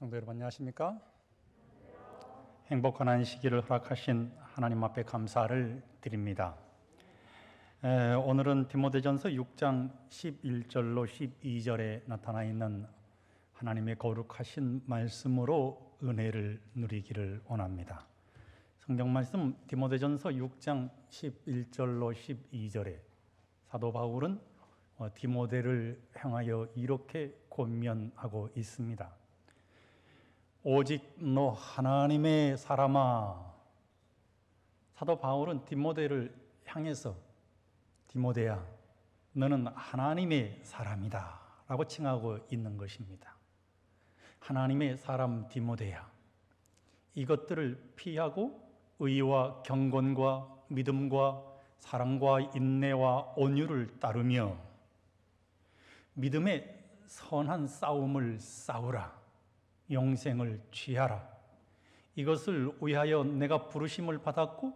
성도 여러분 안녕하십니까? 행복한 안식일을 허락하신 하나님 앞에 감사를 드립니다. 오늘은 디모데전서 6장 11절로 12절에 나타나 있는 하나님의 거룩하신 말씀으로 은혜를 누리기를 원합니다. 성경 말씀 디모데전서 6장 11절로 12절에 사도 바울은 디모데를 향하여 이렇게 권면하고 있습니다. 오직 너 하나님의 사람아. 사도 바울은 디모데를 향해서 디모데야, 너는 하나님의 사람이다 라고 칭하고 있는 것입니다. 하나님의 사람 디모데야, 이것들을 피하고 의와 경건과 믿음과 사랑과 인내와 온유를 따르며 믿음의 선한 싸움을 싸우라. 영생을 취하라. 이것을 위하여 내가 부르심을 받았고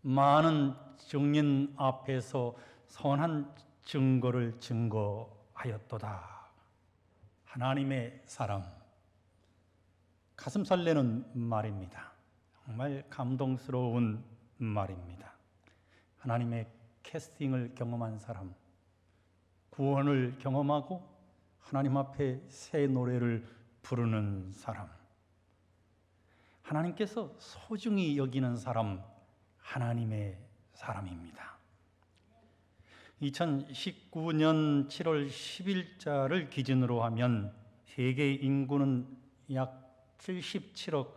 많은 증인 앞에서 선한 증거를 증거하였도다. 하나님의 사람, 가슴 설레는 말입니다. 정말 감동스러운 말입니다. 하나님의 캐스팅을 경험한 사람, 구원을 경험하고 하나님 앞에 새 노래를 부르는 사람, 하나님께서 소중히 여기는 사람, 하나님의 사람입니다. 2019년 7월 10일자를 기준으로 하면 세계 인구는 약 77억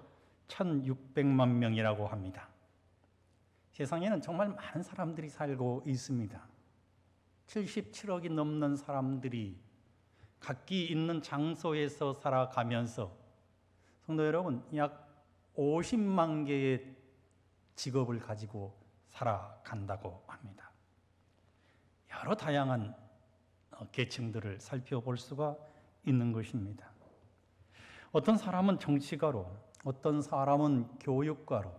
1600만 명이라고 합니다. 세상에는 정말 많은 사람들이 살고 있습니다. 77억이 넘는 사람들이 각기 있는 장소에서 살아가면서 성도 여러분 약 50만 개의 직업을 가지고 살아간다고 합니다. 여러 다양한 계층들을 살펴볼 수가 있는 것입니다. 어떤 사람은 정치가로, 어떤 사람은 교육가로,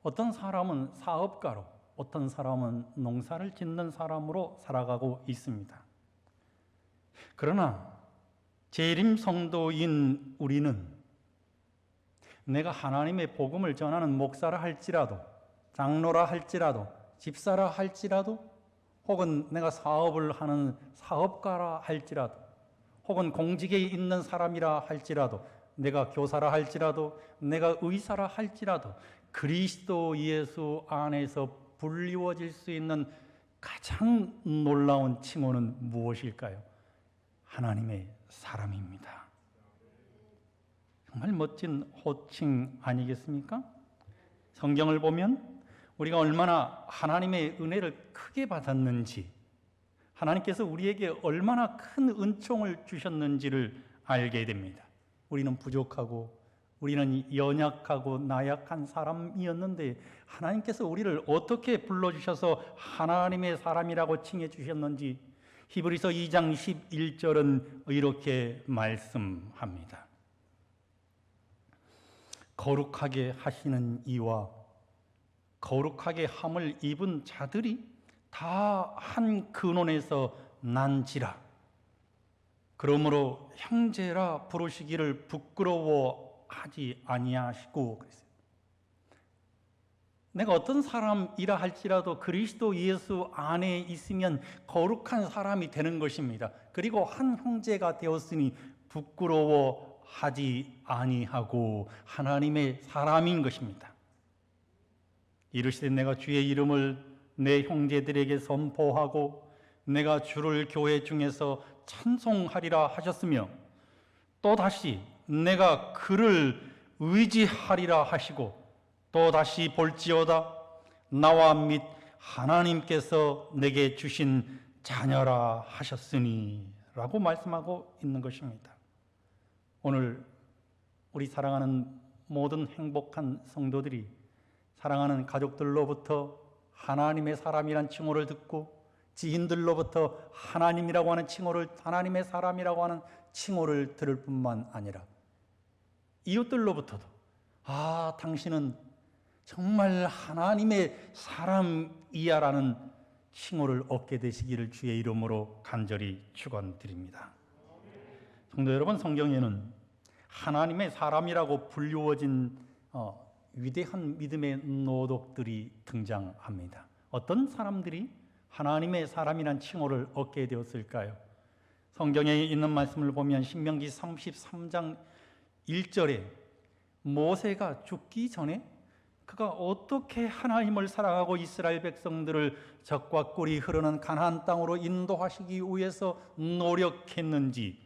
어떤 사람은 사업가로, 어떤 사람은 농사를 짓는 사람으로 살아가고 있습니다. 그러나 재림 성도인 우리는 내가 하나님의 복음을 전하는 목사라 할지라도, 장로라 할지라도, 집사라 할지라도, 혹은 내가 사업을 하는 사업가라 할지라도, 혹은 공직에 있는 사람이라 할지라도, 내가 교사라 할지라도, 내가 의사라 할지라도 그리스도 예수 안에서 불리워질 수 있는 가장 놀라운 칭호는 무엇일까요? 하나님의 사람입니다. 정말 멋진 호칭 아니겠습니까? 성경을 보면 우리가 얼마나 하나님의 은혜를 크게 받았는지, 하나님께서 우리에게 얼마나 큰 은총을 주셨는지를 알게 됩니다. 우리는 부족하고 우리는 연약하고 나약한 사람이었는데 하나님께서 우리를 어떻게 불러주셔서 하나님의 사람이라고 칭해 주셨는지 히브리서 2장 11절은 이렇게 말씀합니다. 거룩하게 하시는 이와 거룩하게 함을 입은 자들이 다 한 근원에서 난지라. 그러므로 형제라 부르시기를 부끄러워하지 아니하시고 그랬어요. 내가 어떤 사람이라 할지라도 그리스도 예수 안에 있으면 거룩한 사람이 되는 것입니다. 그리고 한 형제가 되었으니 부끄러워하지 아니하고 하나님의 사람인 것입니다. 이르시되 내가 주의 이름을 내 형제들에게 선포하고 내가 주를 교회 중에서 찬송하리라 하셨으며 또다시 내가 그를 의지하리라 하시고 또다시 볼지어다 나와 및 하나님께서 내게 주신 자녀라 하셨으니 라고 말씀하고 있는 것입니다. 오늘 우리 사랑하는 모든 행복한 성도들이 사랑하는 가족들로부터 하나님의 사람이란 칭호를 듣고 지인들로부터 하나님이라고 하는 칭호를, 하나님의 사람이라고 하는 칭호를 들을 뿐만 아니라 이웃들로부터도 당신은 정말 하나님의 사람이야라는 칭호를 얻게 되시기를 주의 이름으로 간절히 축원드립니다. 성도 여러분, 성경에는 하나님의 사람이라고 불리워진 위대한 믿음의 노독들이 등장합니다. 어떤 사람들이 하나님의 사람이란 칭호를 얻게 되었을까요? 성경에 있는 말씀을 보면 신명기 33장 1절에 모세가 죽기 전에 그가 어떻게 하나님을 사랑하고 이스라엘 백성들을 적과 꿀이 흐르는 가나안 땅으로 인도하시기 위해서 노력했는지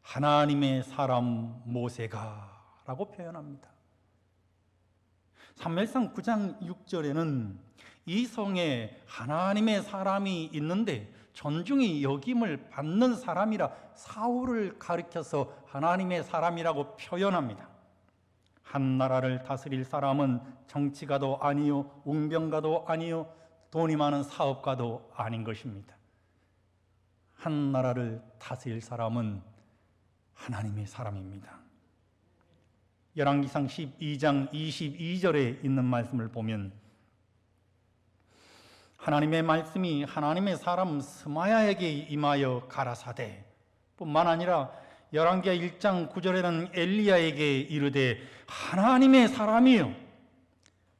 하나님의 사람 모세가 라고 표현합니다. 사무엘상 9장 6절에는 이 성에 하나님의 사람이 있는데 존중이 여김을 받는 사람이라 사울을 가리켜서 하나님의 사람이라고 표현합니다. 한 나라를 다스릴 사람은 정치가도 아니요 웅병가도 아니요 돈이 많은 사업가도 아닌 것입니다. 한 나라를 다스릴 사람은 하나님의 사람입니다. 열왕기상 12장 22절에 있는 말씀을 보면 하나님의 말씀이 하나님의 사람 스마야에게 임하여 가라사대 뿐만 아니라 열왕기하 1장 9절에는 엘리야에게 이르되 하나님의 사람이요,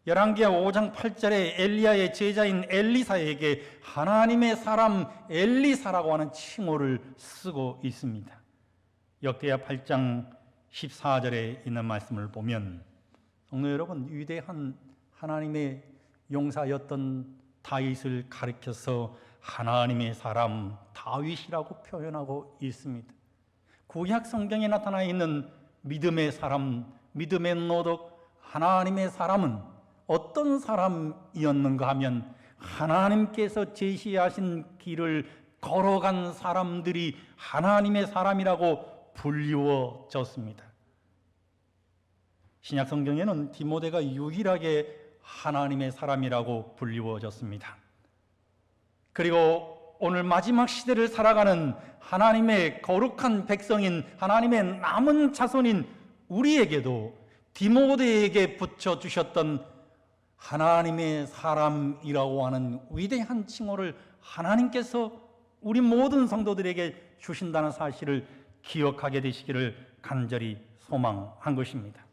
열왕기하 5장 8절에 엘리야의 제자인 엘리사에게 하나님의 사람 엘리사라고 하는 칭호를 쓰고 있습니다. 역대하 8장 14절에 있는 말씀을 보면 성도 여러분, 위대한 하나님의 용사였던 다윗을 가리켜서 하나님의 사람 다윗이라고 표현하고 있습니다. 구약 성경에 나타나 있는 믿음의 사람, 믿음의 노독, 하나님의 사람은 어떤 사람이었는가 하면 하나님께서 제시하신 길을 걸어간 사람들이 하나님의 사람이라고 불리워졌습니다. 신약 성경에는 디모데가 유일하게 하나님의 사람이라고 불리워졌습니다. 그리고 오늘 마지막 시대를 살아가는 하나님의 거룩한 백성인 하나님의 남은 자손인 우리에게도 디모데에게 붙여주셨던 하나님의 사람이라고 하는 위대한 칭호를 하나님께서 우리 모든 성도들에게 주신다는 사실을 기억하게 되시기를 간절히 소망한 것입니다.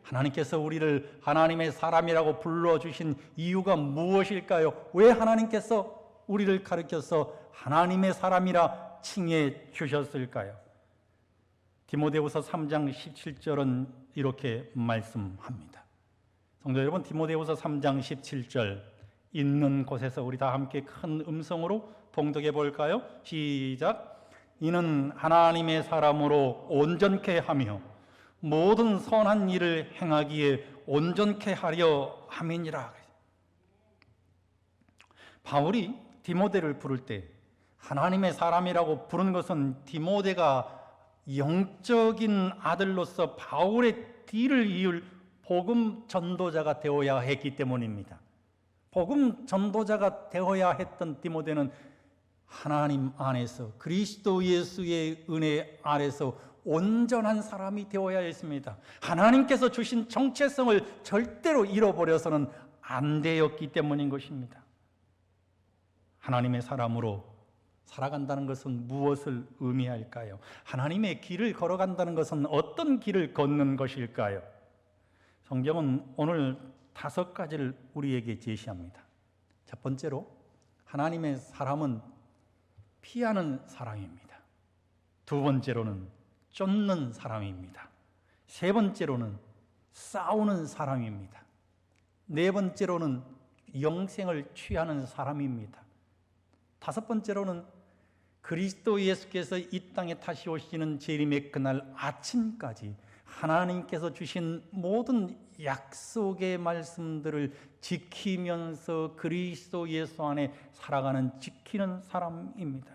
하나님께서 우리를 하나님의 사람이라고 불러주신 이유가 무엇일까요? 왜 하나님께서 우리를 가르쳐서 하나님의 사람이라 칭해 주셨을까요? 디모데후서 3장 17절은 이렇게 말씀합니다. 성도 여러분, 디모데후서 3장 17절 있는 곳에서 우리 다 함께 큰 음성으로 봉독해 볼까요? 시작. 이는 하나님의 사람으로 온전케 하며 모든 선한 일을 행하기에 온전케 하려 함이니라. 바울이 디모데를 부를 때 하나님의 사람이라고 부른 것은 디모데가 영적인 아들로서 바울의 뒤를 이을 복음 전도자가 되어야 했기 때문입니다. 복음 전도자가 되어야 했던 디모데는 하나님 안에서 그리스도 예수의 은혜 아래서 온전한 사람이 되어야 했습니다. 하나님께서 주신 정체성을 절대로 잃어버려서는 안 되었기 때문인 것입니다. 하나님의 사람으로 살아간다는 것은 무엇을 의미할까요? 하나님의 길을 걸어간다는 것은 어떤 길을 걷는 것일까요? 성경은 오늘 5가지를 우리에게 제시합니다. 첫 번째로, 하나님의 사람은 피하는 사람입니다. 두 번째로는 쫓는 사람입니다. 세 번째로는 싸우는 사람입니다. 네 번째로는 영생을 취하는 사람입니다. 다섯 번째로는 그리스도 예수께서 이 땅에 다시 오시는 재림의 그날 아침까지 하나님께서 주신 모든 약속의 말씀들을 지키면서 그리스도 예수 안에 살아가는 지키는 사람입니다.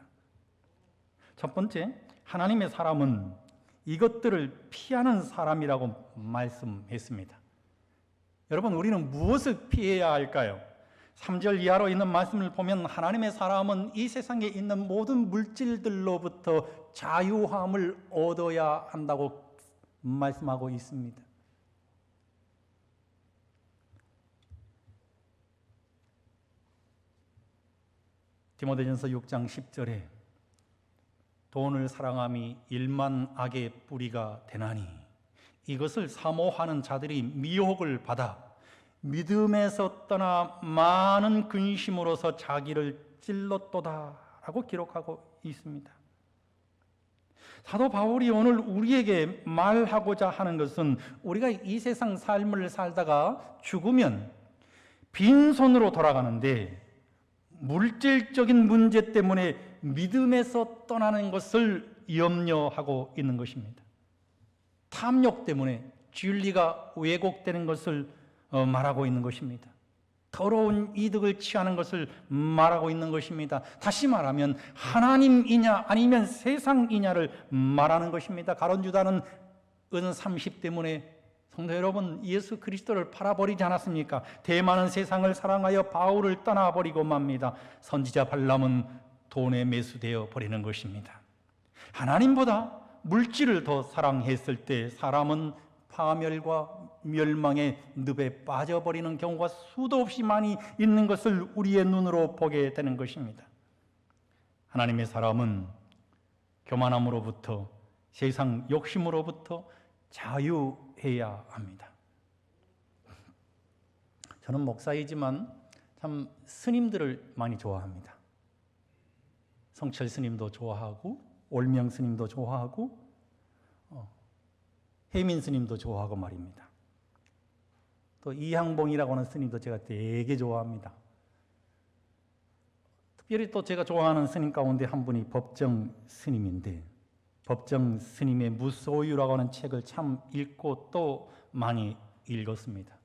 첫 번째, 하나님의 사람은 이것들을 피하는 사람이라고 말씀했습니다. 여러분, 우리는 무엇을 피해야 할까요? 3절 이하로 있는 말씀을 보면 하나님의 사람은 이 세상에 있는 모든 물질들로부터 자유함을 얻어야 한다고 말씀하고 있습니다. 디모데전서 6장 10절에 돈을 사랑함이 일만 악의 뿌리가 되나니 이것을 사모하는 자들이 미혹을 받아 믿음에서 떠나 많은 근심으로서 자기를 찔렀도다 라고 기록하고 있습니다. 사도 바울이 오늘 우리에게 말하고자 하는 것은 우리가 이 세상 삶을 살다가 죽으면 빈손으로 돌아가는데 물질적인 문제 때문에 믿음에서 떠나는 것을 염려하고 있는 것입니다. 탐욕 때문에 진리가 왜곡되는 것을 말하고 있는 것입니다. 더러운 이득을 취하는 것을 말하고 있는 것입니다. 다시 말하면 하나님이냐 아니면 세상이냐를 말하는 것입니다. 가룟 유다는 은30 때문에 성도 여러분 예수 그리스도를 팔아버리지 않았습니까? 대만은 세상을 사랑하여 바울을 떠나버리고 맙니다. 선지자 발람은 돈에 매수되어 버리는 것입니다. 하나님보다 물질을 더 사랑했을 때 사람은 파멸과 멸망의 늪에 빠져버리는 경우가 수도 없이 많이 있는 것을 우리의 눈으로 보게 되는 것입니다. 하나님의 사람은 교만함으로부터 세상 욕심으로부터 자유해야 합니다. 저는 목사이지만 참 스님들을 많이 좋아합니다. 성철 스님도 좋아하고 올명 스님도 좋아하고 혜민 스님도 좋아하고 말입니다. 또 이향봉이라고 하는 스님도 제가 되게 좋아합니다. 특별히 또 제가 좋아하는 스님 가운데 한 분이 법정 스님인데 법정 스님의 무소유라고 하는 책을 참 읽고 또 많이 읽었습니다.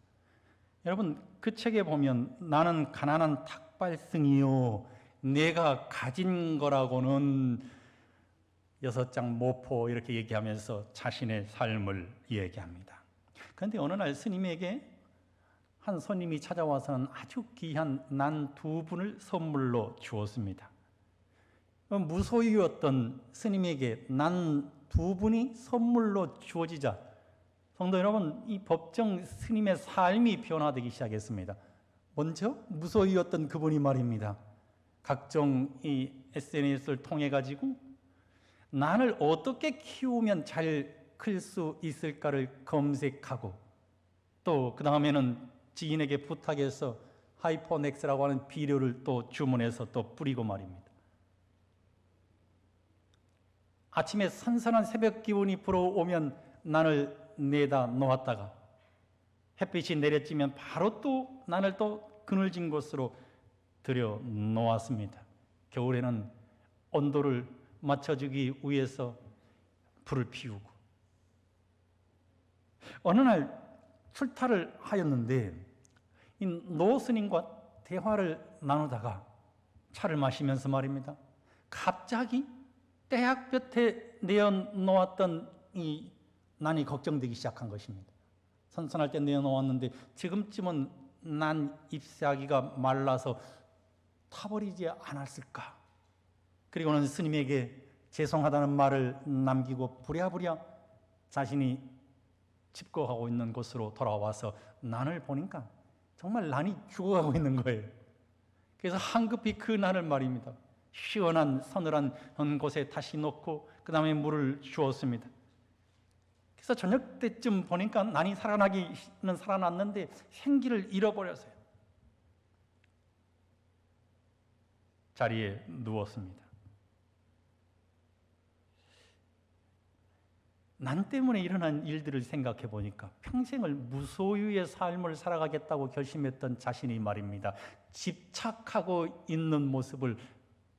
여러분 그 책에 보면 나는 가난한 탁발승이요 내가 가진 거라고는 6장 모포 이렇게 얘기하면서 자신의 삶을 얘기합니다. 그런데 어느 날 스님에게 한 손님이 찾아와서는 아주 귀한 난 2분을 선물로 주었습니다. 무소유였던 스님에게 난 2분이 선물로 주어지자 성도 여러분 이 법정 스님의 삶이 변화되기 시작했습니다. 먼저 무소유였던 그분이 말입니다. 각종 이 SNS를 통해 가지고 난을 어떻게 키우면 잘 클 수 있을까를 검색하고 또 그 다음에는 지인에게 부탁해서 하이퍼넥스라고 하는 비료를 또 주문해서 또 뿌리고 말입니다. 아침에 선선한 새벽 기운이 불어오면 난을 내다 놓았다가 햇빛이 내려지면 바로 또 난을 또 그늘진 곳으로 들여 놓았습니다. 겨울에는 온도를 맞춰주기 위해서 불을 피우고 어느 날 출타를 하였는데 이 노 스님과 대화를 나누다가 차를 마시면서 말입니다. 갑자기 떼약볕에 내어놓았던 이 난이 걱정되기 시작한 것입니다. 선선할 때 내어놓았는데 지금쯤은 난 잎사귀가 말라서 타버리지 않았을까. 그리고는 스님에게 죄송하다는 말을 남기고 부랴부랴 자신이 집거하고 있는 곳으로 돌아와서 난을 보니까 정말 난이 죽어가고 있는 거예요. 그래서 황급히 그 난을 말입니다. 시원한 서늘한 곳에 다시 놓고 그 다음에 물을 주었습니다. 그래서 저녁 때쯤 보니까 난이 살아나기는 살아났는데 생기를 잃어버렸어요. 자리에 누웠습니다. 난 때문에 일어난 일들을 생각해 보니까 평생을 무소유의 삶을 살아가겠다고 결심했던 자신이 말입니다. 집착하고 있는 모습을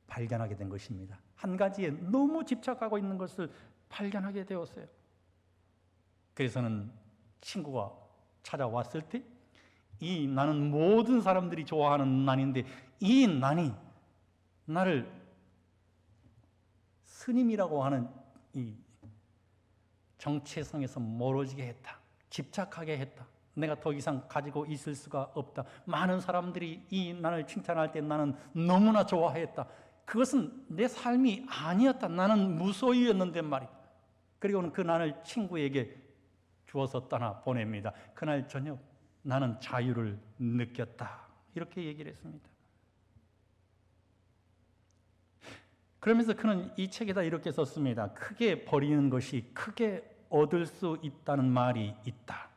발견하게 된 것입니다. 한 가지에 너무 집착하고 있는 것을 발견하게 되었어요. 그래서는 친구가 찾아왔을 때 이 나는 모든 사람들이 좋아하는 난인데 이 난이 나를 스님이라고 하는 이 정체성에서 멀어지게 했다. 집착하게 했다. 내가 더 이상 가지고 있을 수가 없다. 많은 사람들이 이 난을 칭찬할 때 나는 너무나 좋아했다. 그것은 내 삶이 아니었다. 나는 무소유였는데 말이다. 그리고는 그 난을 친구에게 주어서 떠나 보냅니다. 그날 저녁 나는 자유를 느꼈다. 이렇게 얘기를 했습니다. 그러면서 그는 이 책에다 이렇게 썼습니다. 크게 버리는 것이 크게 얻을 수 있다는 말이 있다.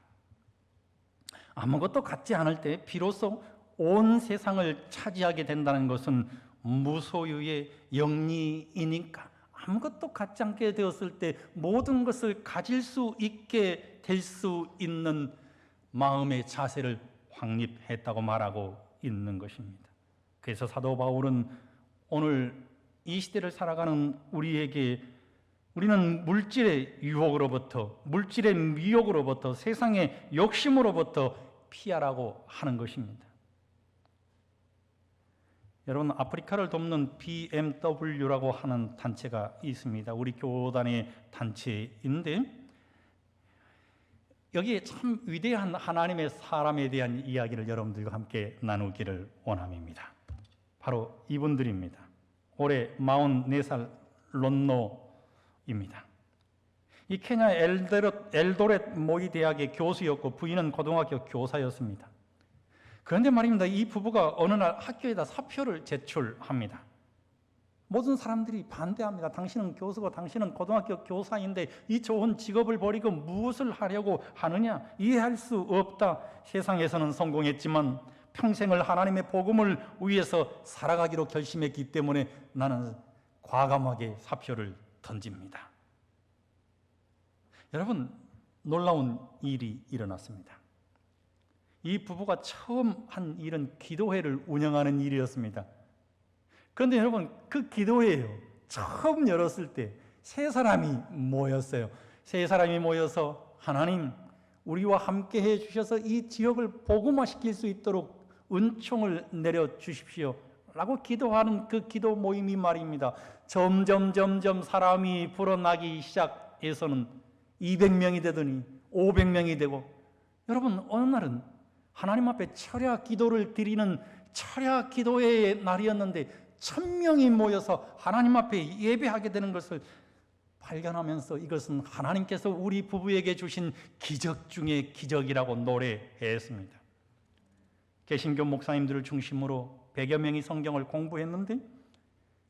아무것도 갖지 않을 때 비로소 온 세상을 차지하게 된다는 것은 무소유의 영리이니까, 아무것도 갖지 않게 되었을 때 모든 것을 가질 수 있게 될 수 있는 마음의 자세를 확립했다고 말하고 있는 것입니다. 그래서 사도 바울은 오늘 이 시대를 살아가는 우리에게, 우리는 물질의 유혹으로부터, 물질의 미혹으로부터, 세상의 욕심으로부터 피하라고 하는 것입니다. 여러분, 아프리카를 돕는 BMW라고 하는 단체가 있습니다. 우리 교단의 단체인데, 여기에 참 위대한 하나님의 사람에 대한 이야기를 여러분들과 함께 나누기를 원함입니다. 바로 이분들입니다. 올해 44살 론노입니다. 이 케냐 엘도렛 모이 대학의 교수였고 부인은 고등학교 교사였습니다. 그런데 말입니다, 이 부부가 어느 날 학교에다 사표를 제출합니다. 모든 사람들이 반대합니다. 당신은 교수고 당신은 고등학교 교사인데 이 좋은 직업을 버리고 무엇을 하려고 하느냐? 이해할 수 없다. 세상에서는 성공했지만 평생을 하나님의 복음을 위해서 살아가기로 결심했기 때문에 나는 과감하게 사표를 던집니다. 여러분, 놀라운 일이 일어났습니다. 이 부부가 처음 한 일은 기도회를 운영하는 일이었습니다. 그런데 여러분, 그 기도회요, 처음 열었을 때 세 사람이 모였어요. 세 사람이 모여서 하나님, 우리와 함께 해 주셔서 이 지역을 복음화시킬 수 있도록 은총을 내려 주십시오 라고 기도하는 그 기도 모임이 말입니다, 점점 사람이 불어나기 시작해서는 200명이 되더니 500명이 되고, 여러분, 어느 날은 하나님 앞에 철야 기도를 드리는 철야 기도회의 날이었는데 1000명이 모여서 하나님 앞에 예배하게 되는 것을 발견하면서 이것은 하나님께서 우리 부부에게 주신 기적 중의 기적이라고 노래했습니다. 개신교 목사님들을 중심으로 100여 명이 성경을 공부했는데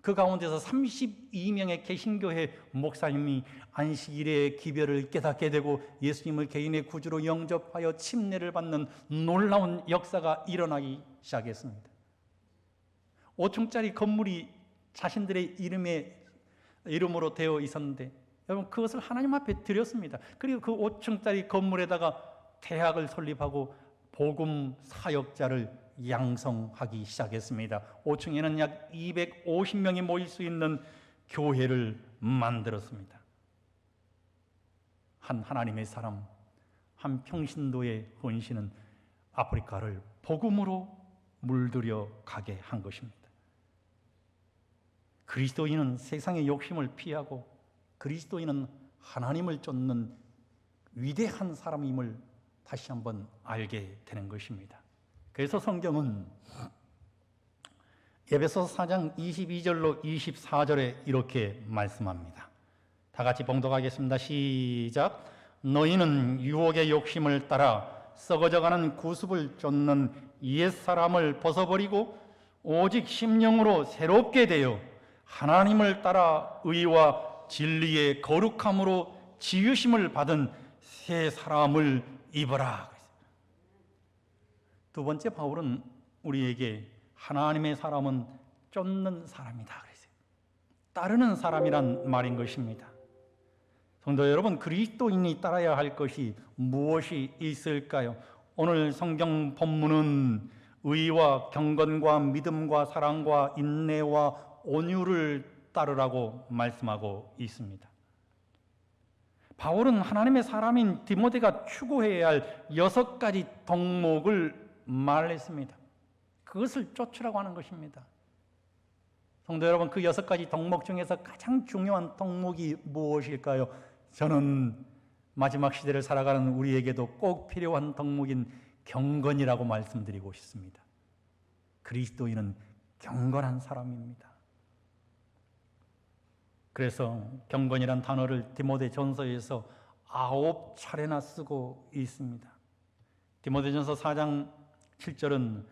그 가운데서 32명의 개신교회 목사님이 안식일의 기별을 깨닫게 되고 예수님을 개인의 구주로 영접하여 침례를 받는 놀라운 역사가 일어나기 시작했습니다. 5층짜리 건물이 자신들의 이름으로 되어 있었는데, 여러분, 그것을 하나님 앞에 드렸습니다. 그리고 그 5층짜리 건물에다가 대학을 설립하고 복음 사역자를 양성하기 시작했습니다. 5층에는 약 250명이 모일 수 있는 교회를 만들었습니다. 한 하나님의 사람, 한 평신도의 헌신은 아프리카를 복음으로 물들여 가게 한 것입니다. 그리스도인은 세상의 욕심을 피하고 그리스도인은 하나님을 쫓는 위대한 사람임을 다시 한번 알게 되는 것입니다. 그래서 성경은 에베소서 4장 22절로 24절에 이렇게 말씀합니다. 다 같이 봉독하겠습니다. 시작. 너희는 유혹의 욕심을 따라 썩어져가는 구습을 쫓는 옛사람을 벗어버리고 오직 심령으로 새롭게 되어 하나님을 따라 의와 진리의 거룩함으로 지으심을 받은 새 사람을 입어라. 두 번째, 바울은 우리에게 하나님의 사람은 쫓는 사람이다 그랬어요. 따르는 사람이란 말인 것입니다. 성도 여러분, 그리스도인이 따라야 할 것이 무엇이 있을까요? 오늘 성경 본문은 의와 경건과 믿음과 사랑과 인내와 온유를 따르라고 말씀하고 있습니다. 바울은 하나님의 사람인 디모데가 추구해야 할 6가지 덕목을 말했습니다. 그것을 쫓으라고 하는 것입니다. 성도 여러분, 그 6가지 덕목 중에서 가장 중요한 덕목이 무엇일까요? 저는 마지막 시대를 살아가는 우리에게도 꼭 필요한 덕목인 경건이라고 말씀드리고 싶습니다. 그리스도인은 경건한 사람입니다. 그래서 경건이란 단어를 디모데전서에서 9차례나 쓰고 있습니다. 디모데전서 4장 7절은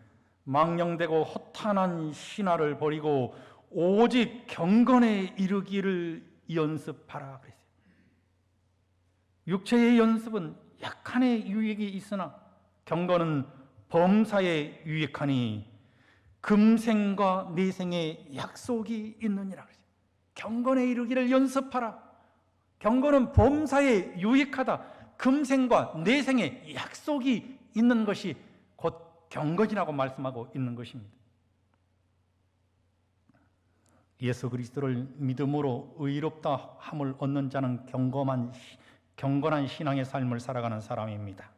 망령되고 허탄한 신화를 버리고 오직 경건에 이르기를 연습하라 그랬어요. 육체의 연습은 약간의 유익이 있으나 경건은 범사에 유익하니 금생과 내생의 약속이 있느니라 그랬어요. 경건에 이르기를 연습하라. 경건은 범사에 유익하다. 금생과 내생의 약속이 있는 것이 곧 경건이라고 말씀하고 있는 것입니다. 예수 그리스도를 믿음으로 의롭다 함을 얻는 자는 경건한 신앙의 삶을 살아가는 사람입니다.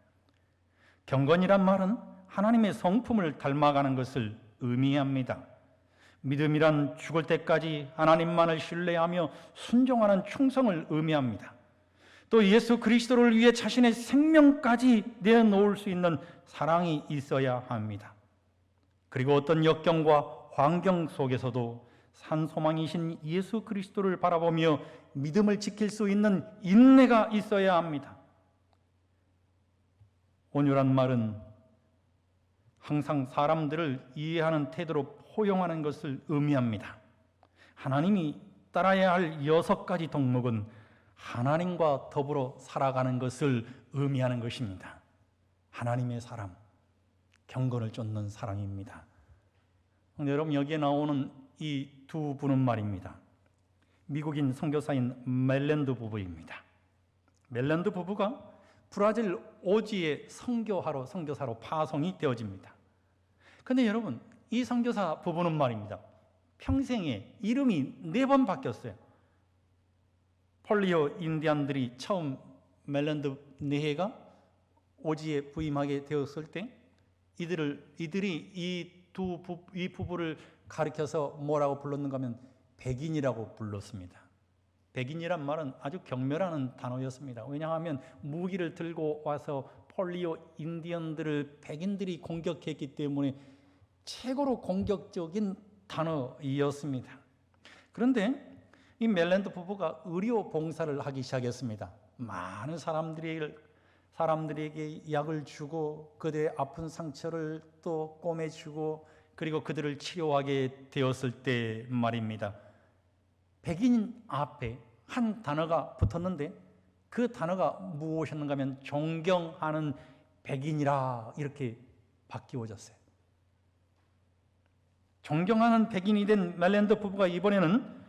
경건이란 말은 하나님의 성품을 닮아가는 것을 의미합니다. 믿음이란 죽을 때까지 하나님만을 신뢰하며 순종하는 충성을 의미합니다. 또 예수 그리스도를 위해 자신의 생명까지 내어놓을 수 있는 사랑이 있어야 합니다. 그리고 어떤 역경과 환경 속에서도 산소망이신 예수 그리스도를 바라보며 믿음을 지킬 수 있는 인내가 있어야 합니다. 온유란 말은 항상 사람들을 이해하는 태도로 포용하는 것을 의미합니다. 하나님이 따라야 할 6가지 덕목은 하나님과 더불어 살아가는 것을 의미하는 것입니다. 하나님의 사람, 경건을 쫓는 사람입니다. 여러분, 여기에 나오는 이 두 분은 말입니다. 미국인 선교사인 멜랜드 부부입니다. 멜랜드 부부가 브라질 오지에 선교사로 파송이 되어집니다. 그런데 여러분, 이 선교사 부부는 말입니다. 평생에 이름이 4번 바뀌었어요. 폴리오 인디안들이 처음 멜랜드 네헤가 오지에 부임하게 되었을 때 이들이 이 부부를 가리켜서 뭐라고 불렀는가 하면 백인이라고 불렀습니다. 백인이란 말은 아주 경멸하는 단어였습니다. 왜냐하면 무기를 들고 와서 폴리오 인디언들을 백인들이 공격했기 때문에 최고로 공격적인 단어였습니다. 그런데 이 멜랜드 부부가 의료 봉사를 하기 시작했습니다. 많은 사람들에게 약을 주고 그들의 아픈 상처를 또 꼬매주고 그리고 그들을 치료하게 되었을 때 말입니다. 백인 앞에 한 단어가 붙었는데 그 단어가 무엇이었는가 하면 존경하는 백인이라 이렇게 바뀌어졌어요. 존경하는 백인이 된 멜랜드 부부가 이번에는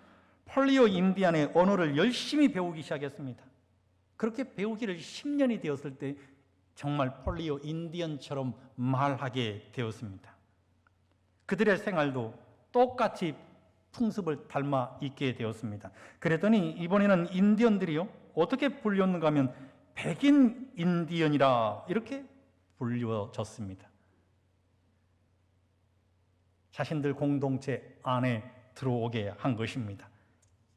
폴리오 인디안의 언어를 열심히 배우기 시작했습니다. 그렇게 배우기를 10년이 되었을 때 정말 폴리오 인디언처럼 말하게 되었습니다. 그들의 생활도 똑같이 풍습을 닮아 있게 되었습니다. 그랬더니 이번에는 인디언들이요 어떻게 불렸는가 하면 백인 인디언이라 이렇게 불려졌습니다. 자신들 공동체 안에 들어오게 한 것입니다.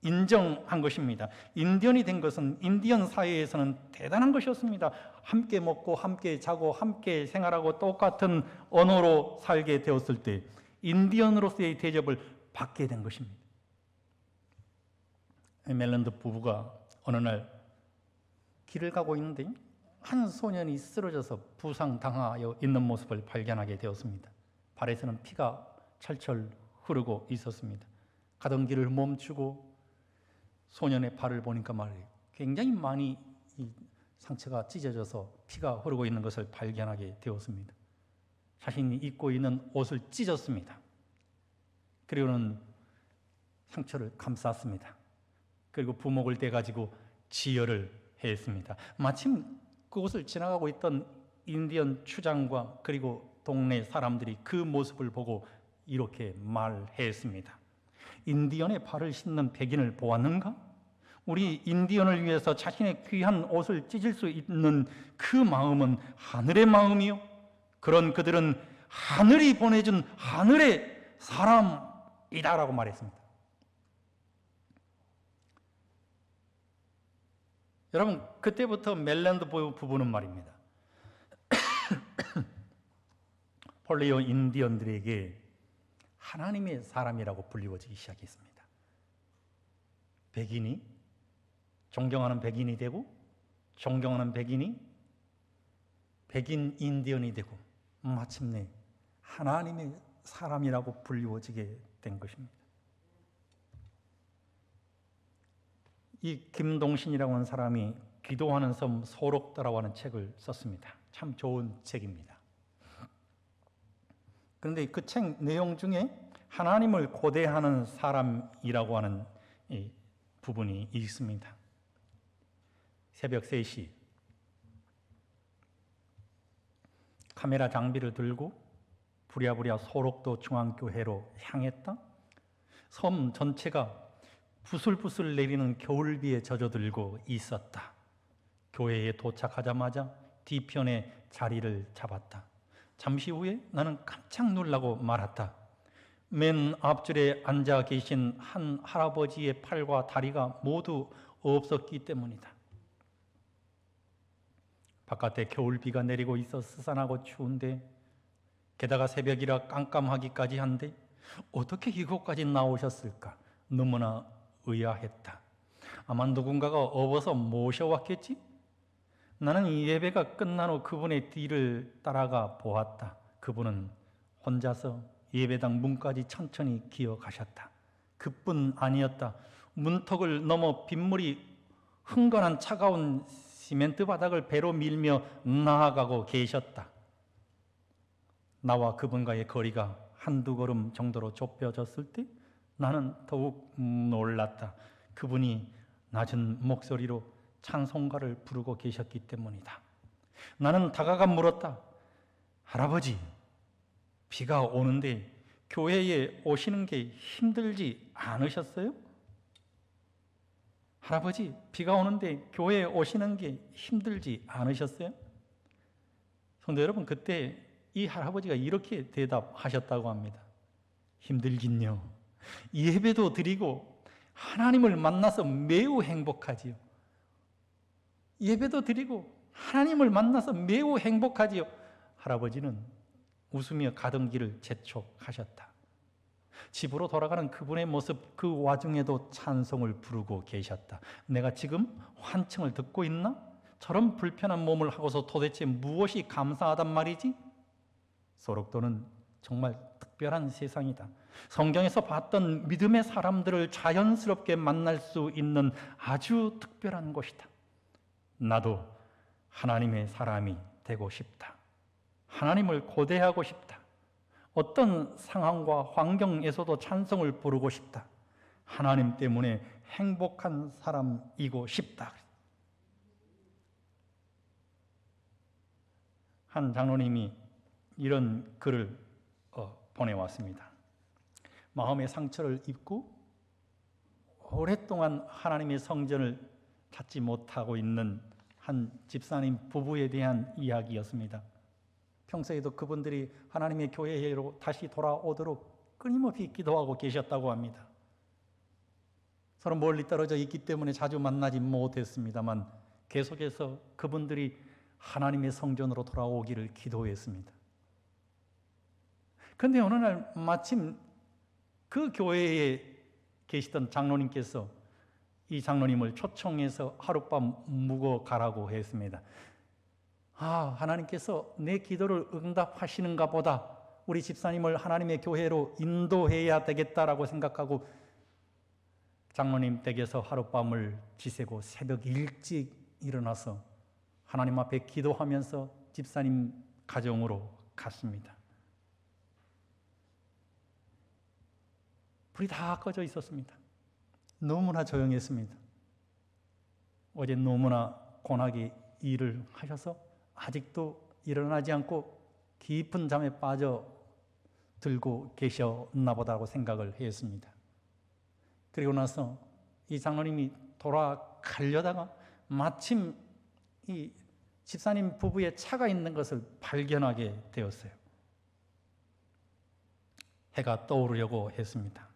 인정한 것입니다. 인디언이 된 것은 인디언 사회에서는 대단한 것이었습니다. 함께 먹고 함께 자고 함께 생활하고 똑같은 언어로 살게 되었을 때 인디언으로서의 대접을 받게 된 것입니다. 멜랜드 부부가 어느 날 길을 가고 있는데 한 소년이 쓰러져서 부상당하여 있는 모습을 발견하게 되었습니다. 발에서는 피가 철철 흐르고 있었습니다. 가던 길을 멈추고 소년의 발을 보니까 말이에요. 굉장히 많이 이 상처가 찢어져서 피가 흐르고 있는 것을 발견하게 되었습니다. 자신이 입고 있는 옷을 찢었습니다. 그리고는 상처를 감쌌습니다. 그리고 부목을 떼가지고 지혈을 했습니다. 마침 그곳을 지나가고 있던 인디언 추장과 그리고 동네 사람들이 그 모습을 보고 이렇게 말했습니다. 인디언의 발을 씻는 백인을 보았는가? 우리 인디언을 위해서 자신의 귀한 옷을 찢을 수 있는 그 마음은 하늘의 마음이요. 그런 그들은 하늘이 보내준 하늘의 사람이다라고 말했습니다. 여러분, 그때부터 멜랜드 부부는 말입니다. 폴리오 인디언들에게 하나님의 사람이라고 불리워지기 시작했습니다. 백인이 존경하는 백인이 되고 존경하는 백인이 백인 인디언이 되고 마침내 하나님의 사람이라고 불리워지게 된 것입니다. 이 김동신이라고 하는 사람이 기도하는 섬 소록도라고 하는 책을 썼습니다. 참 좋은 책입니다. 그런데 그 책 내용 중에 하나님을 고대하는 사람이라고 하는 이 부분이 있습니다. 새벽 3시 카메라 장비를 들고 부랴부랴 소록도 중앙교회로 향했다. 섬 전체가 부슬부슬 내리는 겨울비에 젖어들고 있었다. 교회에 도착하자마자 뒤편에 자리를 잡았다. 잠시 후에 나는 깜짝 놀라고 말았다. 맨 앞줄에 앉아 계신 한 할아버지의 팔과 다리가 모두 없었기 때문이다. 바깥에 겨울비가 내리고 있어 스산하고 추운데 게다가 새벽이라 깜깜하기까지 한데 어떻게 이곳까지 나오셨을까? 너무나 의아했다. 아마 누군가가 업어서 모셔왔겠지? 나는 이 예배가 끝난 후 그분의 뒤를 따라가 보았다. 그분은 혼자서 예배당 문까지 천천히 기어가셨다. 그뿐 아니었다. 문턱을 넘어 빗물이 흥건한 차가운 시멘트 바닥을 배로 밀며 나아가고 계셨다. 나와 그분과의 거리가 한두 걸음 정도로 좁혀졌을 때 나는 더욱 놀랐다. 그분이 낮은 목소리로 찬송가를 부르고 계셨기 때문이다. 나는 다가가 물었다. 할아버지, 비가 오는데 교회에 오시는 게 힘들지 않으셨어요? 할아버지, 비가 오는데 교회에 오시는 게 힘들지 않으셨어요? 성도 여러분, 그때 이 할아버지가 이렇게 대답하셨다고 합니다. 힘들긴요. 예배도 드리고 하나님을 만나서 매우 행복하지요. 예배도 드리고 하나님을 만나서 매우 행복하지요. 할아버지는 웃으며 가던 길을 재촉하셨다. 집으로 돌아가는 그분의 모습, 그 와중에도 찬송을 부르고 계셨다. 내가 지금 환청을 듣고 있나? 저런 불편한 몸을 하고서 도대체 무엇이 감사하단 말이지? 소록도는 정말 특별한 세상이다. 성경에서 봤던 믿음의 사람들을 자연스럽게 만날 수 있는 아주 특별한 곳이다. 나도 하나님의 사람이 되고 싶다. 하나님을 고대하고 싶다. 어떤 상황과 환경에서도 찬송을 부르고 싶다. 하나님 때문에 행복한 사람이고 싶다. 한 장로님이 이런 글을 보내왔습니다. 마음의 상처를 입고 오랫동안 하나님의 성전을 찾지 못하고 있는 한 집사님 부부에 대한 이야기였습니다. 평소에도 그분들이 하나님의 교회로 다시 돌아오도록 끊임없이 기도하고 계셨다고 합니다. 서로 멀리 떨어져 있기 때문에 자주 만나지 못했습니다만 계속해서 그분들이 하나님의 성전으로 돌아오기를 기도했습니다. 그런데 어느 날 마침 그 교회에 계시던 장로님께서 이 장로님을 초청해서 하룻밤 묵어 가라고 했습니다. 하나님께서 내 기도를 응답하시는가 보다. 우리 집사님을 하나님의 교회로 인도해야 되겠다라고 생각하고 장로님 댁에서 하룻밤을 지새고 새벽 일찍 일어나서 하나님 앞에 기도하면서 집사님 가정으로 갔습니다. 불이 다 꺼져 있었습니다. 너무나 조용했습니다. 어제 너무나 고나게 일을 하셔서 아직도 일어나지 않고 깊은 잠에 빠져 들고 계셨나 보다고 생각을 했습니다. 그리고 나서 이 장로님이 돌아가려다가 마침 이 집사님 부부의 차가 있는 것을 발견하게 되었어요. 해가 떠오르려고 했습니다.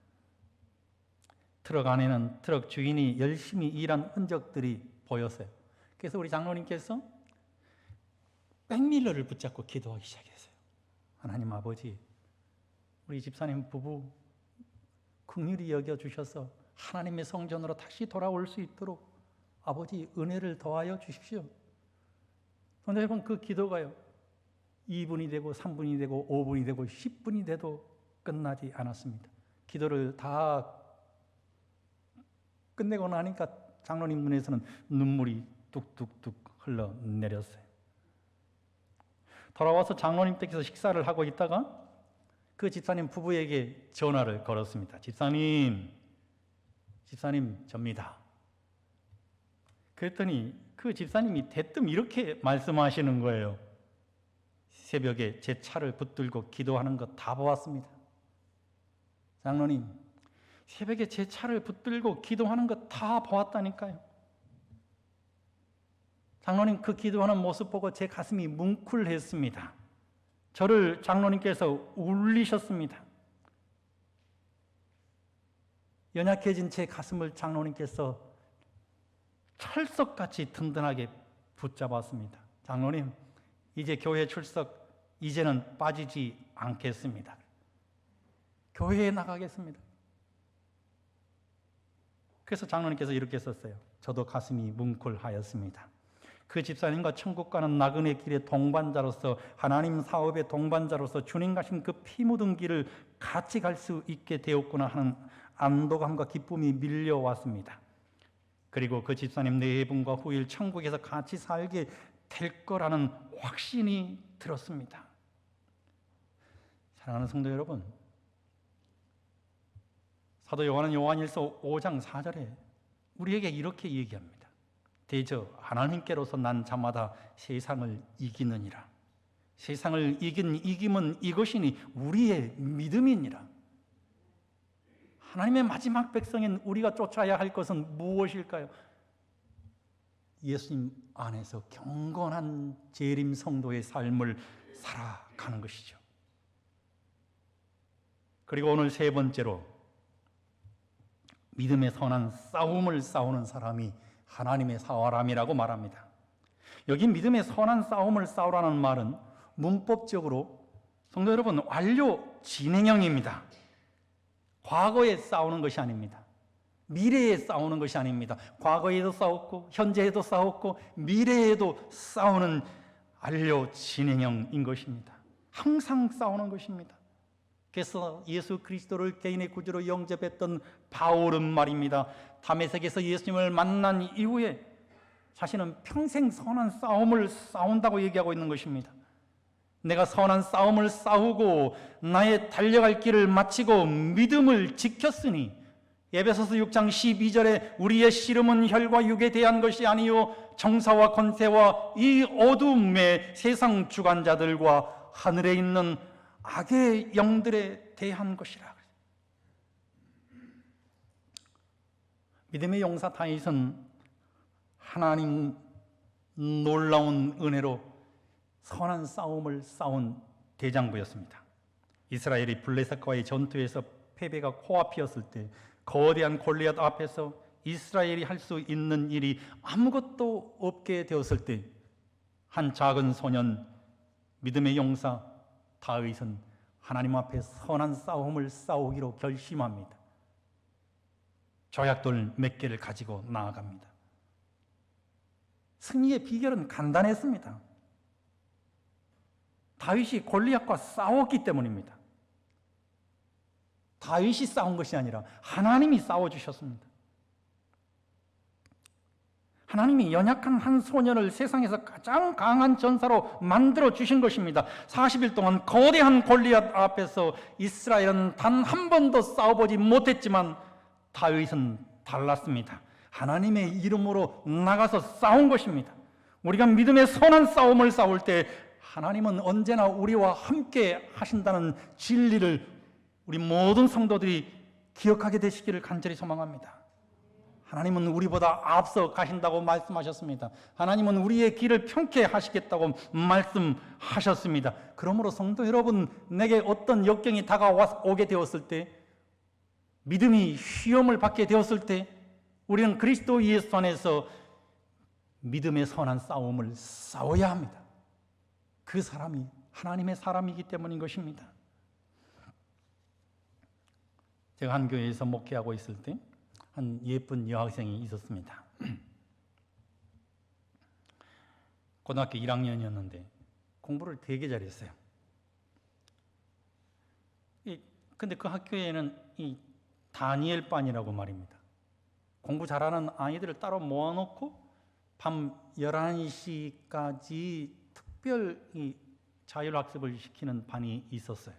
트럭 안에는 트럭 주인이 열심히 일한 흔적들이 보였어요. 그래서 우리 장로님께서 백밀러를 붙잡고 기도하기 시작했어요. 하나님 아버지, 우리 집사님 부부 긍휼히 여겨주셔서 하나님의 성전으로 다시 돌아올 수 있도록 아버지 은혜를 더하여 주십시오. 그런데 여러분, 그 기도가요 2분이 되고 3분이 되고 5분이 되고 10분이 돼도 끝나지 않았습니다. 기도를 다 끝내고 나니까 장로님 눈에서는 눈물이 뚝뚝뚝 흘러내렸어요. 돌아와서 장로님 댁에서 식사를 하고 있다가 그 집사님 부부에게 전화를 걸었습니다. 집사님 접니다. 그랬더니 그 집사님이 대뜸 이렇게 말씀하시는 거예요. 새벽에 제 차를 붙들고 기도하는 거 다 보았습니다. 장로님, 새벽에 제 차를 붙들고 기도하는 거 다 보았다니까요. 장로님 그 기도하는 모습 보고 제 가슴이 뭉클했습니다. 저를 장로님께서 울리셨습니다. 연약해진 제 가슴을 장로님께서 철석같이 든든하게 붙잡았습니다. 장로님, 이제 교회 출석 이제는 빠지지 않겠습니다. 교회에 나가겠습니다. 그래서 장로님께서 이렇게 썼어요. 저도 가슴이 뭉클하였습니다. 그 집사님과 천국 가는 나그네 길의 동반자로서, 하나님 사업의 동반자로서 주님 가신 그 피 묻은 길을 같이 갈 수 있게 되었구나 하는 안도감과 기쁨이 밀려왔습니다. 그리고 그 집사님 네 분과 후일 천국에서 같이 살게 될 거라는 확신이 들었습니다. 사랑하는 성도 여러분, 사도 요한은 요한일서 5장 4절에 우리에게 이렇게 얘기합니다. 대저 하나님께로서 난 자마다 세상을 이기느니라. 세상을 이긴 이김은 이것이니 우리의 믿음이니라. 하나님의 마지막 백성인 우리가 쫓아야 할 것은 무엇일까요? 예수님 안에서 경건한 재림 성도의 삶을 살아가는 것이죠. 그리고 오늘 세 번째로, 믿음의 선한 싸움을 싸우는 사람이 하나님의 사람이라고 말합니다. 여기 믿음의 선한 싸움을 싸우라는 말은 문법적으로 성도 여러분 완료 진행형입니다. 과거에 싸우는 것이 아닙니다. 미래에 싸우는 것이 아닙니다. 과거에도 싸웠고 현재에도 싸웠고 미래에도 싸우는 완료 진행형인 것입니다. 항상 싸우는 것입니다. 그래서 예수 그리스도를 개인의 구주로 영접했던 바울은 말입니다. 다메섹에서 예수님을 만난 이후에 자신은 평생 선한 싸움을 싸운다고 얘기하고 있는 것입니다. 내가 선한 싸움을 싸우고 나의 달려갈 길을 마치고 믿음을 지켰으니, 에베소서 6장 12절에 우리의 씨름은 혈과 육에 대한 것이 아니요 정사와 권세와 이 어둠의 세상 주관자들과 하늘에 있는 악의 영들에 대한 것이라. 믿음의 용사 다윗은 하나님 놀라운 은혜로 선한 싸움을 싸운 대장부였습니다. 이스라엘이 블레셋과의 전투에서 패배가 코앞이었을 때, 거대한 골리앗 앞에서 이스라엘이 할 수 있는 일이 아무것도 없게 되었을 때, 한 작은 소년 믿음의 용사 다윗은 하나님 앞에 선한 싸움을 싸우기로 결심합니다. 조약돌 몇 개를 가지고 나아갑니다. 승리의 비결은 간단했습니다. 다윗이 골리앗과 싸웠기 때문입니다. 다윗이 싸운 것이 아니라 하나님이 싸워주셨습니다. 하나님이 연약한 한 소년을 세상에서 가장 강한 전사로 만들어 주신 것입니다. 40일 동안 거대한 골리앗 앞에서 이스라엘은 단 한 번도 싸워보지 못했지만 다윗은 달랐습니다. 하나님의 이름으로 나가서 싸운 것입니다. 우리가 믿음의 선한 싸움을 싸울 때 하나님은 언제나 우리와 함께 하신다는 진리를 우리 모든 성도들이 기억하게 되시기를 간절히 소망합니다. 하나님은 우리보다 앞서 가신다고 말씀하셨습니다. 하나님은 우리의 길을 평케 하시겠다고 말씀하셨습니다. 그러므로 성도 여러분, 내게 어떤 역경이 다가오게 되었을 때, 믿음이 시험을 받게 되었을 때, 우리는 그리스도 예수 안에서 믿음의 선한 싸움을 싸워야 합니다. 그 사람이 하나님의 사람이기 때문인 것입니다. 제가 한 교회에서 목회하고 있을 때 한 예쁜 여학생이 있었습니다. 고등학교 1학년이었는데 공부를 되게 잘했어요. 근데 그 학교에는 이 다니엘 반이라고 말입니다. 공부 잘하는 아이들을 따로 모아놓고 밤 11시까지 특별히 자율학습을 시키는 반이 있었어요.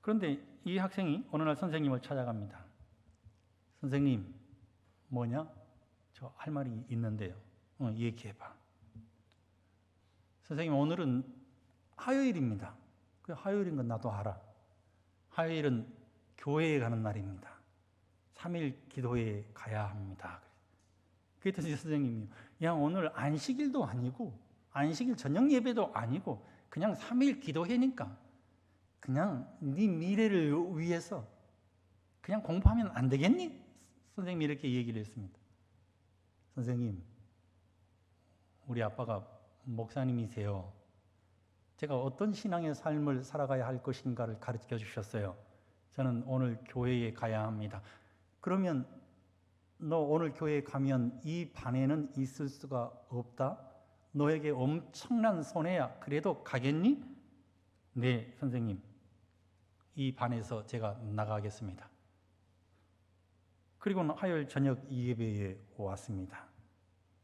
그런데 이 학생이 어느 날 선생님을 찾아갑니다. 선생님, 뭐냐? 저 할 말이 있는데요. 얘기해봐. 선생님, 오늘은 화요일입니다. 그 화요일인 건 나도 알아. 화요일은 교회에 가는 날입니다. 3일 기도회에 가야 합니다. 그랬더니 선생님이, 야, 오늘 안식일도 아니고 안식일 저녁 예배도 아니고 그냥 3일 기도회니까 그냥 네 미래를 위해서 그냥 공부하면 안 되겠니? 선생님이 이렇게 얘기를 했습니다. 선생님, 우리 아빠가 목사님이세요. 제가 어떤 신앙의 삶을 살아가야 할 것인가를 가르쳐 주셨어요. 저는 오늘 교회에 가야 합니다. 그러면 너 오늘 교회에 가면 이 반에는 있을 수가 없다? 너에게 엄청난 손해야. 그래도 가겠니? 네, 선생님. 이 반에서 제가 나가겠습니다. 그리고는 화요일 저녁 예배에 왔습니다.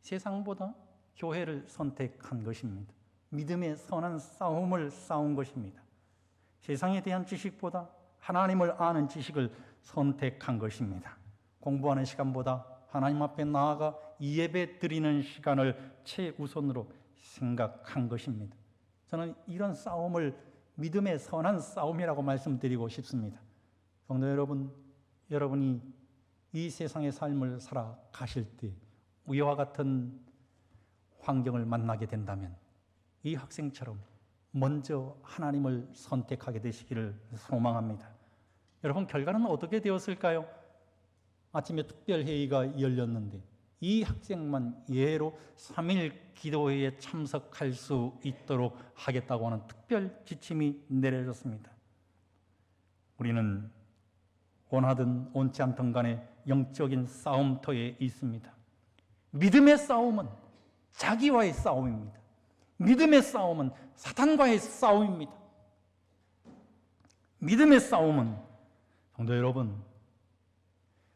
세상보다 교회를 선택한 것입니다. 믿음의 선한 싸움을 싸운 것입니다. 세상에 대한 지식보다 하나님을 아는 지식을 선택한 것입니다. 공부하는 시간보다 하나님 앞에 나아가 예배 드리는 시간을 최우선으로 생각한 것입니다. 저는 이런 싸움을 믿음의 선한 싸움이라고 말씀드리고 싶습니다. 성도 여러분, 여러분이 이 세상의 삶을 살아가실 때 위와 같은 환경을 만나게 된다면 이 학생처럼 먼저 하나님을 선택하게 되시기를 소망합니다. 여러분, 결과는 어떻게 되었을까요? 아침에 특별회의가 열렸는데 이 학생만 예로 3일 기도회에 참석할 수 있도록 하겠다고 하는 특별 지침이 내려졌습니다. 우리는 원하든 원치 않든 간에 영적인 싸움터에 있습니다. 믿음의 싸움은 자기와의 싸움입니다. 믿음의 싸움은 사탄과의 싸움입니다. 믿음의 싸움은 성도 여러분,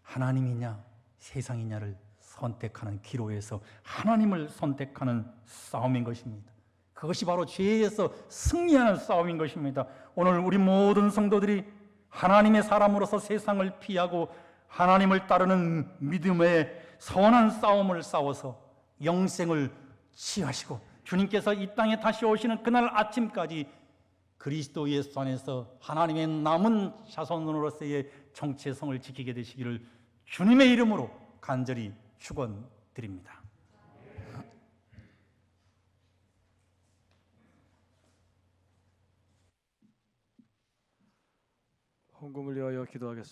하나님이냐 세상이냐를 선택하는 기로에서 하나님을 선택하는 싸움인 것입니다. 그것이 바로 죄에서 승리하는 싸움인 것입니다. 오늘 우리 모든 성도들이 하나님의 사람으로서 세상을 피하고 하나님을 따르는 믿음의 선한 싸움을 싸워서 영생을 취하시고 주님께서 이 땅에 다시 오시는 그날 아침까지 그리스도 예수 안에서 하나님의 남은 자손으로서의 정체성을 지키게 되시기를 주님의 이름으로 간절히 축원드립니다. 헌금을 위하여 기도하겠습니다.